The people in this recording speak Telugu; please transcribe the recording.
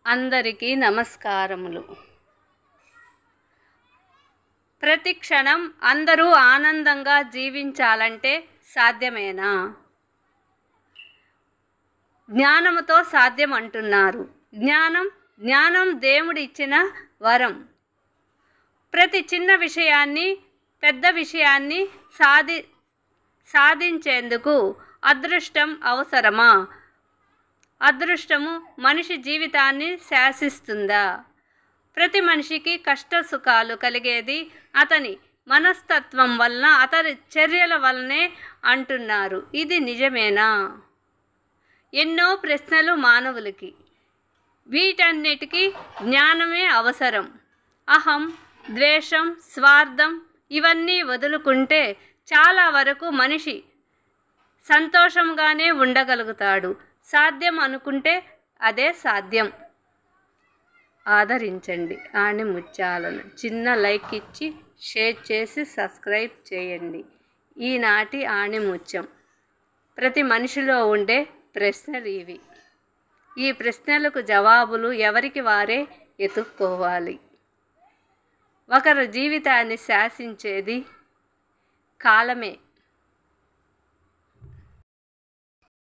అందరికీ నమస్కారములు. ప్రతి క్షణం అందరూ ఆనందంగా జీవించాలంటే సాధ్యమేనా? జ్ఞానముతో సాధ్యం అంటున్నారు. జ్ఞానం దేవుడి ఇచ్చిన వరం. ప్రతి చిన్న విషయాన్ని, పెద్ద విషయాన్ని సాధించేందుకు అదృష్టం అవసరమా? అదృష్టము మనిషి జీవితాన్ని శాసిస్తుందా? ప్రతి మనిషికి కష్ట సుఖాలు కలిగేది అతని మనస్తత్వం వలన, అతని చర్యల వలనే అంటున్నారు. ఇది నిజమేనా? ఎన్నో ప్రశ్నలు మానవులకి. వీటన్నిటికీ జ్ఞానమే అవసరం. అహం, ద్వేషం, స్వార్థం ఇవన్నీ వదులుకుంటే చాలా వరకు మనిషి సంతోషంగానే ఉండగలుగుతాడు. సాధ్యం అనుకుంటే అదే సాధ్యం. ఆదరించండి ఆణిముత్యాలను. చిన్న లైక్ ఇచ్చి షేర్ చేసి సబ్స్క్రైబ్ చేయండి. ఈనాటి ఆణిముత్యం. ప్రతి మనిషిలో ఉండే ప్రశ్నలు ఇవి. ఈ ప్రశ్నలకు జవాబులు ఎవరికి వారే ఎతుక్కోవాలి. ఒకరి జీవితాన్ని శాసించేది కాలమే.